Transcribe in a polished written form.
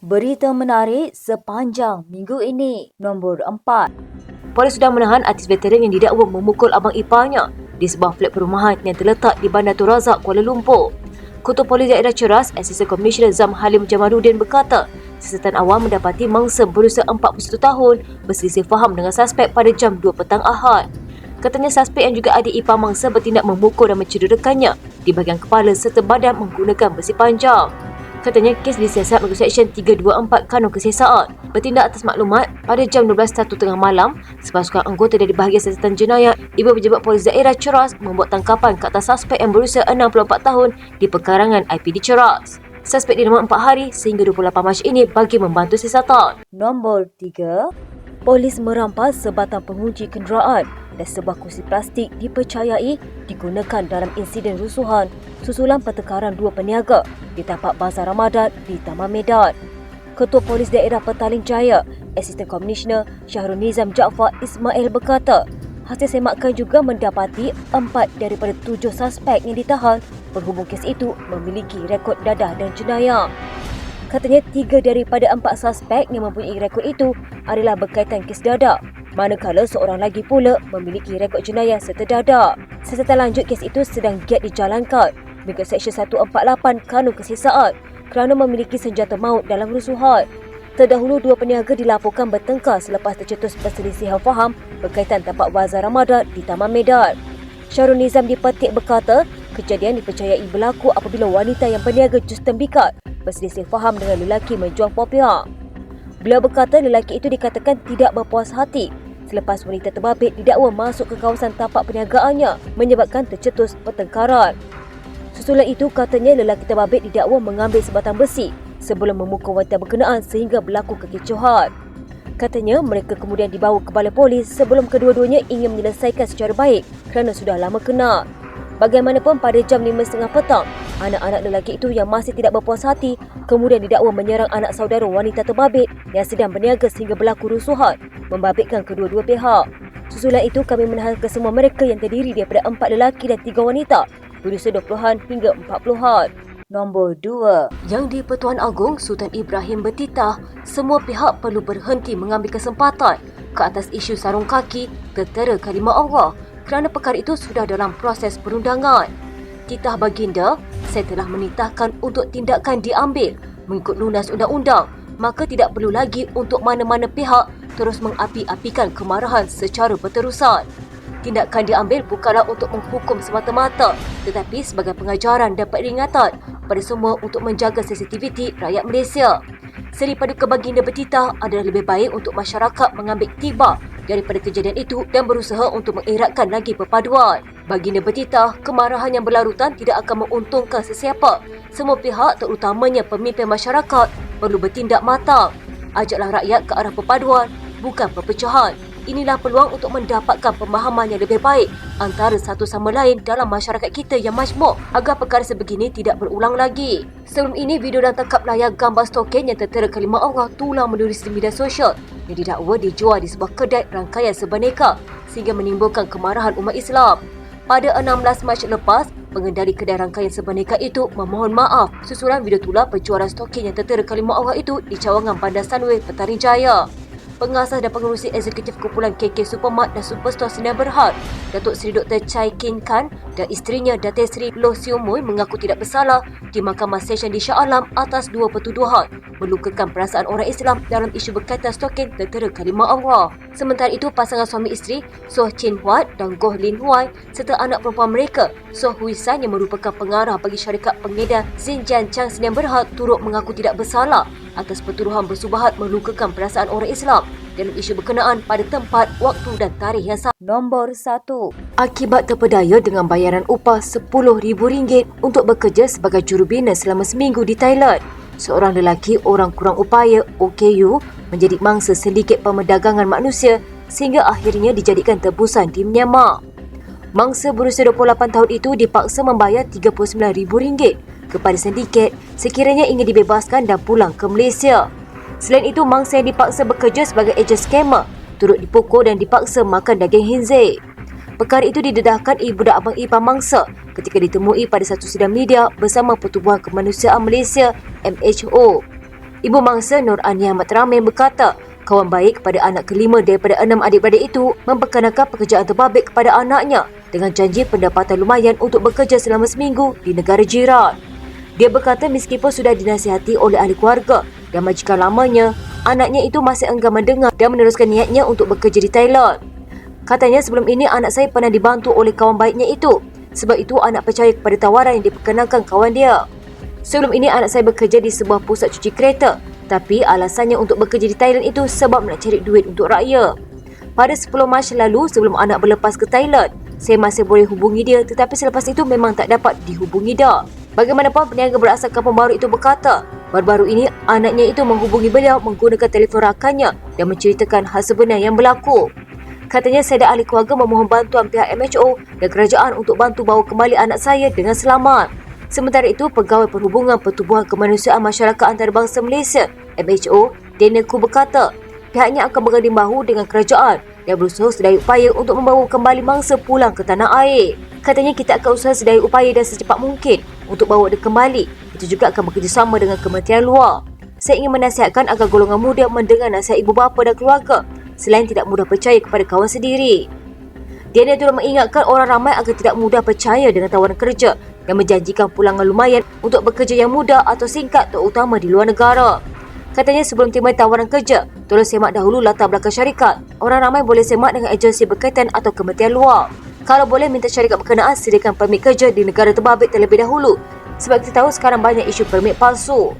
Berita menarik sepanjang minggu ini. Nombor 4. Polis sudah menahan artis veteran yang didakwa memukul abang iparnya di sebuah flat perumahan yang terletak di Bandar Tun Razak, Kuala Lumpur. Ketua Polis Daerah Ceras, Asisten Komisioner Zam Halim Jamaluddin berkata, siasatan awam mendapati mangsa berusia 41 tahun berselisih faham dengan suspek pada jam 2 petang Ahad. Katanya suspek yang juga adik ipar mangsa bertindak memukul dan mencederakannya di bahagian kepala serta badan menggunakan besi panjang. Katanya kes disiasat mengikut Seksyen 324 Kanun Kesiasaan. Bertindak atas maklumat, pada jam 12.01 tengah malam, sepasukan anggota dari bahagian siasatan jenayah Ibu Pejabat Polis Daerah Ceras membuat tangkapan ke atas suspek yang berusia 64 tahun di perkarangan IPD Ceras. Suspek direman 4 hari sehingga 28 Mac ini bagi membantu siasatan. Nombor 3. Polis merampas sebatang pengunci kenderaan dan sebuah kursi plastik dipercayai digunakan dalam insiden rusuhan susulan pertengkaran dua peniaga di tapak Bazar Ramadan di Taman Medan. Ketua Polis Daerah Petaling Jaya, Asisten Komisioner Syahrul Nizam Jaafar Ismail berkata, hasil semakan juga mendapati 4 daripada 7 suspek yang ditahan berhubung kes itu memiliki rekod dadah dan jenayah. Katanya 3 daripada 4 suspek yang mempunyai rekod itu adalah berkaitan kes dadah, manakala seorang lagi pula memiliki rekod jenayah serta dadah. Siasatan lanjut kes itu sedang giat dijalankan mengikut Seksyen 148 Kanun Kesiasaan kerana memiliki senjata maut dalam rusuhan. Terdahulu 2 peniaga dilaporkan bertengkar selepas tercetus perselisihan faham berkaitan tapak Bazar Ramadan di Taman Medan. Syahrul Nizam dipetik berkata, kejadian dipercayai berlaku apabila wanita yang berniaga jus tembikat berselisih faham dengan lelaki menjual popiah. Beliau berkata lelaki itu dikatakan tidak berpuas hati selepas wanita terbabit didakwa masuk ke kawasan tapak perniagaannya menyebabkan tercetus pertengkaran. Susulan itu katanya lelaki terbabit didakwa mengambil sebatang besi sebelum memukul wanita berkenaan sehingga berlaku kekecohan. Katanya mereka kemudian dibawa ke balai polis sebelum kedua-duanya ingin menyelesaikan secara baik kerana sudah lama kenal. Bagaimanapun pada jam 5.30 petang, anak-anak lelaki itu yang masih tidak berpuas hati kemudian didakwa menyerang anak saudara wanita terbabit yang sedang berniaga sehingga berlaku rusuhan, membabitkan kedua-dua pihak. Susulan itu kami menahan kesemua mereka yang terdiri daripada 4 lelaki dan 3 wanita berusia 20-an hingga 40-an. Nombor 2. Yang di-Pertuan Agong Sultan Ibrahim bertitah semua pihak perlu berhenti mengambil kesempatan ke atas isu sarung kaki tertera kalimah Allah kerana perkara itu sudah dalam proses perundangan. Titah baginda, saya telah menitahkan untuk tindakan diambil mengikut lunas undang-undang, maka tidak perlu lagi untuk mana-mana pihak terus mengapi-apikan kemarahan secara berterusan. Tindakan diambil bukanlah untuk menghukum semata-mata tetapi sebagai pengajaran dan peringatan pada semua untuk menjaga sensitiviti rakyat Malaysia. Seri Paduka Baginda bertitah adalah lebih baik untuk masyarakat mengambil iktibar daripada kejadian itu dan berusaha untuk mengeratkan lagi perpaduan. Baginda bertitah, kemarahan yang berlarutan tidak akan menguntungkan sesiapa. Semua pihak terutamanya pemimpin masyarakat perlu bertindak matang. Ajaklah rakyat ke arah perpaduan, bukan perpecahan. Inilah peluang untuk mendapatkan pemahaman yang lebih baik antara satu sama lain dalam masyarakat kita yang majmuk agar perkara sebegini tidak berulang lagi. Sebelum ini, video dan tangkap layar gambar stoken yang tertera kalimah Allah tulang menulis di media sosial yang didakwa dijual di sebuah kedai rangkaian sebaneka sehingga menimbulkan kemarahan umat Islam. Pada 16 Mac lepas, pengendali kedai rangkaian sebaneka itu memohon maaf susulan video tular penjualan stoken yang tertera kalimah Allah itu di cawangan Bandar Sunway, Petaling Jaya. Pengasas dan pengerusi eksekutif kumpulan KK Supermart dan Superstore Sdn Bhd, Datuk Seri Dr. Chai Kin Khan dan isterinya Datuk Seri Loh Siu Mui mengaku tidak bersalah di Mahkamah Session di Shah Alam atas 2 pertuduhan melukakan perasaan orang Islam dalam isu berkaitan stoken tertera kalimah Allah. Sementara itu, pasangan suami isteri Soh Chin Huat dan Goh Lin Huai serta anak perempuan mereka Soh Hui San yang merupakan pengarah bagi syarikat pengedar Xinjiang Chang Sdn Bhd turut mengaku tidak bersalah atas pertuduhan bersubahat melukakan perasaan orang Islam dalam isu berkenaan pada tempat, waktu dan tarikh yang sama. Nombor 1. Akibat terpedaya dengan bayaran upah RM10,000 untuk bekerja sebagai jurubina selama seminggu di Thailand, seorang lelaki orang kurang upaya OKU menjadi mangsa sindiket pemerdagangan manusia sehingga akhirnya dijadikan tebusan di Myanmar. Mangsa berusia 28 tahun itu dipaksa membayar RM39,000 kepada sindiket sekiranya ingin dibebaskan dan pulang ke Malaysia. Selain itu, mangsa yang dipaksa bekerja sebagai ejen skamer turut dipukul dan dipaksa makan daging khinzir. Perkara itu didedahkan ibu dan abang ipar mangsa ketika ditemui pada satu sidang media bersama Pertubuhan Kemanusiaan Malaysia MHO. Ibu mangsa Nur Ania Matramim berkata, kawan baik kepada anak kelima daripada 6 adik-beradik itu memperkenalkan pekerjaan terbabit kepada anaknya dengan janji pendapatan lumayan untuk bekerja selama seminggu di negara jiran. Dia berkata meskipun sudah dinasihati oleh ahli keluarga dan majikan lamanya, anaknya itu masih enggan mendengar dan meneruskan niatnya untuk bekerja di Thailand. Katanya sebelum ini anak saya pernah dibantu oleh kawan baiknya itu. Sebab itu anak percaya kepada tawaran yang diperkenalkan kawan dia. Sebelum ini anak saya bekerja di sebuah pusat cuci kereta, tapi alasannya untuk bekerja di Thailand itu sebab nak cari duit untuk raya. Pada 10 Mac lalu sebelum anak berlepas ke Thailand, saya masih boleh hubungi dia tetapi selepas itu memang tak dapat dihubungi dah. Bagaimanapun peniaga berasal kampung baru itu berkata, baru-baru ini anaknya itu menghubungi beliau menggunakan telefon rakannya dan menceritakan hal sebenar yang berlaku. Katanya saya dan ahli keluarga memohon bantuan pihak MHO dan kerajaan untuk bantu bawa kembali anak saya dengan selamat. Sementara itu, Pegawai Perhubungan Pertubuhan Kemanusiaan Masyarakat Antarabangsa Malaysia (MHO) Daniel Khoo berkata, pihaknya akan berganding bahu dengan kerajaan dan berusaha sedaya upaya untuk membawa kembali mangsa pulang ke tanah air. Katanya kita akan usaha sedaya upaya dan secepat mungkin untuk bawa dia kembali. Itu juga akan bekerjasama dengan Kementerian Luar. Saya ingin menasihatkan agar golongan muda mendengar nasihat ibu bapa dan keluarga selain tidak mudah percaya kepada kawan sendiri. Dia turut mengingatkan orang ramai agar tidak mudah percaya dengan tawaran kerja dan menjanjikan pulangan lumayan untuk bekerja yang mudah atau singkat terutama di luar negara. Katanya sebelum terima tawaran kerja, tolong semak dahulu latar belakang syarikat. Orang ramai boleh semak dengan agensi berkaitan atau Kementerian Luar. Kalau boleh minta syarikat berkenaan sediakan permit kerja di negara terbabit terlebih dahulu. Sebab kita tahu sekarang banyak isu permit palsu.